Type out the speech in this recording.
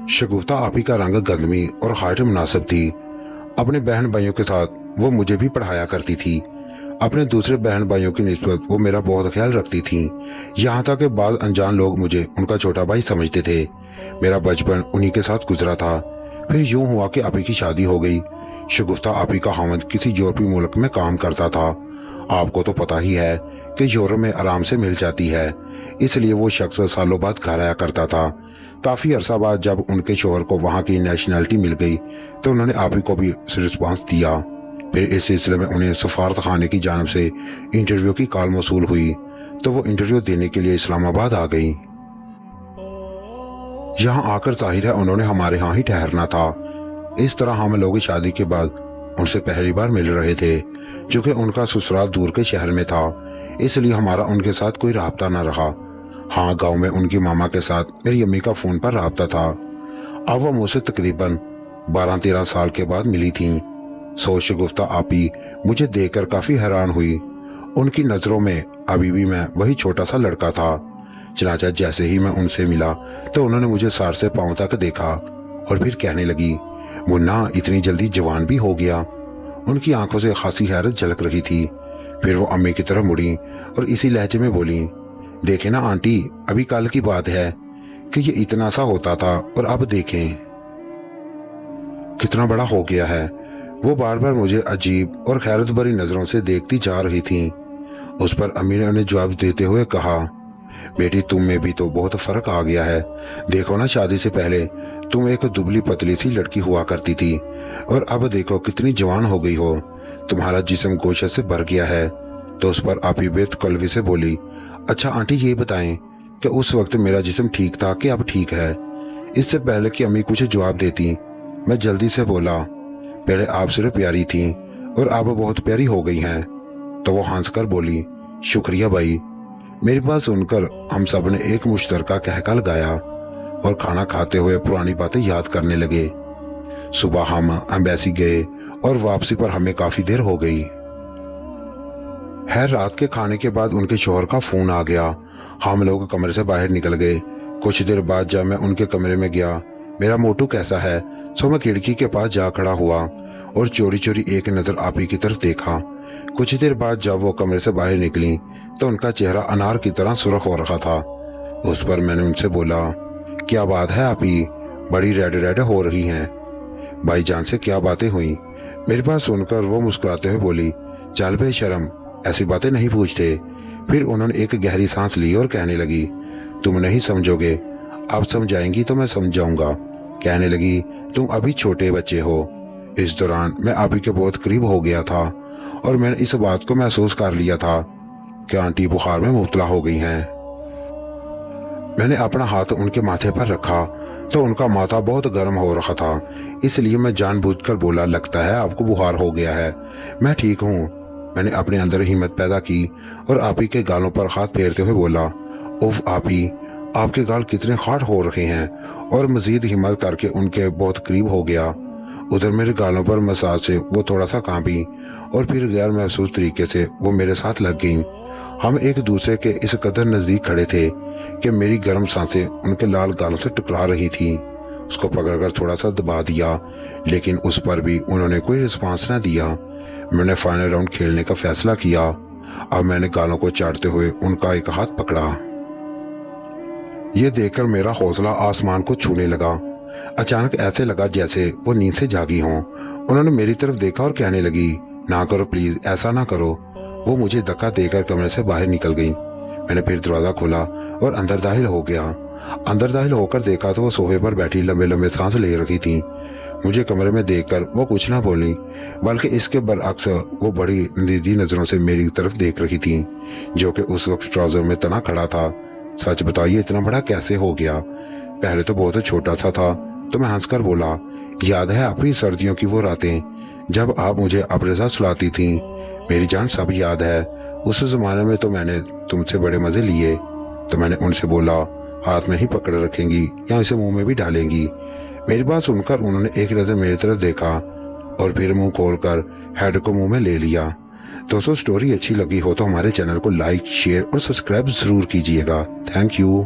शगुफ्ता आपी का रंग गंदमी और हाइट मुनासिब थी। अपने बहन भाइयों के साथ वो मुझे भी पढ़ाया करती थी। अपने दूसरे बहन भाइयों की निस्बत वो मेरा बहुत ख्याल रखती थी। यहाँ तक कि बाद अनजान लोग मुझे उनका छोटा भाई समझते थे। मेरा बचपन उन्हीं के साथ गुजरा था। फिर यूं हुआ कि आपी की शादी हो गई। शगुफ्ता आपी का हामिद किसी यूरोपीय मुल्क में काम करता था। आपको तो पता ही है कि यूरोप में आराम से मिल जाती है, इसलिए वो शख्स सालों बाद घर आया करता था। काफ़ी अरसा बाद जब उनके शोहर को वहाँ की नेशनैलिटी मिल गई तो उन्होंने आपी को भी रिस्पांस दिया। फिर इस सिलसिले में उन्हें सफारत खाने की जानब से इंटरव्यू की कॉल मौसूल हुई तो वो इंटरव्यू देने के लिए इस्लामाबाद आ गई। यहाँ आकर जाहिर है उन्होंने हमारे यहाँ ही ठहरना था। इस तरह हम लोग शादी के बाद उनसे पहली बार मिल रहे थे। चूँकि उनका ससुराल दूर के शहर में था, इसलिए हमारा उनके साथ कोई राब्ता न रहा। हाँ, गांव में उनकी मामा के साथ मेरी अम्मी का फ़ोन पर राब्ता था। अब वो मुझसे तकरीबन 12-13 साल के बाद मिली थीं। शगुफ्ता आपी मुझे देखकर काफ़ी हैरान हुई। उनकी नज़रों में अभी भी मैं वही छोटा सा लड़का था। चनाचा जैसे ही मैं उनसे मिला तो उन्होंने मुझे सर से पांव तक देखा और फिर कहने लगी, मुन्ना इतनी जल्दी जवान भी हो गया। उनकी आंखों से खासी हैरत झलक रही थी। फिर वो अम्मी की तरफ मुड़ी और इसी लहजे में बोली, देखें ना आंटी, अभी कल की बात है कि ये इतना सा होता था और अब देखें कितना बड़ा हो गया है। वो बार बार मुझे अजीब और खैरत भरी नजरों से देखती जा रही थीं। उस पर अम्मी ने उन्हें जवाब देते हुए कहा, बेटी तुम में भी तो बहुत फर्क आ गया है। देखो ना, शादी से पहले तुम एक दुबली पतली सी लड़की हुआ करती थी और अब देखो कितनी जवान हो गई हो। तुम्हारा जिस्म गोशत से भर गया है। तो उस पर आपी बेतकल्वी से बोली, अच्छा आंटी ये बताएं कि उस वक्त मेरा जिस्म ठीक था कि अब ठीक है। इससे पहले कि अम्मी कुछ जवाब देती मैं जल्दी से बोला, पहले आप सिर्फ प्यारी थी और अब बहुत प्यारी हो गई हैं। तो वो हंसकर बोली, शुक्रिया भाई। मेरी बात सुनकर हम सब ने एक मुश्तरका कहका लगाया और खाना खाते हुए पुरानी बातें याद करने लगे। सुबह हम एम्बेसी गए और वापसी पर हमें काफी देर हो गई है। रात के खाने के बाद उनके शोहर का फोन आ गया। हम लोग कमरे से बाहर निकल गए। कुछ देर बाद जब मैं उनके कमरे में गया, मेरा मोटू कैसा है, सो मैं खिड़की के पास जा खड़ा हुआ और चोरी चोरी एक नजर आपी की तरफ देखा। कुछ देर बाद जब वो कमरे से बाहर निकली तो उनका चेहरा अनार की तरह सुर्ख हो रहा था। उस पर मैंने उनसे बोला, क्या बात है आपी, बड़ी रेड रेड हो रही हैं। भाईजान से क्या बातें हुई? मेरी बात सुनकर वो मुस्कुराते हुए बोली, चल बेशरम, ऐसी बातें नहीं पूछते। फिर उन्होंने एक गहरी सांस ली और कहने लगी, तुम नहीं समझोगे, आप समझाएंगी तो मैं समझाऊंगा। कहने लगी, तुम अभी छोटे बच्चे हो। इस दौरान मैं आपी के बहुत करीब हो गया था और मैंने इस बात को महसूस कर लिया था कि आंटी बुखार में मुब्तला हो गई हैं। मैंने अपना हाथ उनके माथे पर रखा तो उनका माथा बहुत गर्म हो रहा था, इसलिए मैं जानबूझकर बोला, लगता है आपको बुखार हो गया है, मैं ठीक हूँ। मैंने अपने अंदर हिम्मत पैदा की और आपी के गालों पर हाथ फेरते हुए बोला, उफ आपी, आपके गाल कितने खाट हो रहे हैं। और मजीद हिम्मत करके उनके बहुत करीब हो गया। उधर मेरे गालों पर मसाज से वो थोड़ा सा कांपी और फिर गैर महसूस तरीके से वो मेरे साथ लग गईं। हम एक दूसरे के इस कदर नजदीक खड़े थे कि मेरी गर्म सांसें उनके लाल गालों से टकरा रही थीं। उसको पकड़कर थोड़ा सा दबा दिया, लेकिन उस पर भी उन्होंने कोई रिस्पांस न दिया। मैंने फाइनल राउंड खेलने का फैसला किया। अब मैंने गालों को चाटते हुए उनका एक हाथ पकड़ा। ये देखकर मेरा हौसला आसमान को छूने लगा। अचानक ऐसे लगा जैसे वो नींद से जागी हों। उन्होंने मेरी तरफ देखा और कहने लगी, ना करो प्लीज, ऐसा ना करो। वो मुझे धक्का देकर कमरे से बाहर निकल गई। मैंने फिर दरवाजा खोला और अंदर दाखिल हो गया। अंदर दाखिल होकर देखा तो वो सोफे पर बैठी लंबे लंबे सांस ले रही थी। मुझे कमरे में देखकर वो कुछ ना बोली, बल्कि इसके बरअक्स वो बड़ी निजी नजरों से मेरी तरफ देख रही थी, जो कि उस वक्त ट्राउजर में तना खड़ा था। सच बताइए, इतना बड़ा कैसे हो गया? पहले तो बहुत छोटा सा था। तो मैं हंसकर बोला, याद है आपकी सर्दियों की वो रातें जब आप मुझे अपने साथ सुलाती थी? मेरी जान, सब याद है। उस जमाने में तो मैंने तुमसे बड़े मजे लिए। तो मैंने उनसे बोला, हाथ में ही पकड़ रखेंगी या इसे मुंह में भी डालेंगी? मेरी बात सुनकर उन्होंने एक नजर मेरी तरफ देखा और फिर मुंह खोलकर हेड को मुंह में ले लिया। दोस्तों, स्टोरी अच्छी लगी हो तो हमारे चैनल को लाइक, शेयर और सब्सक्राइब जरूर कीजिएगा। Thank you.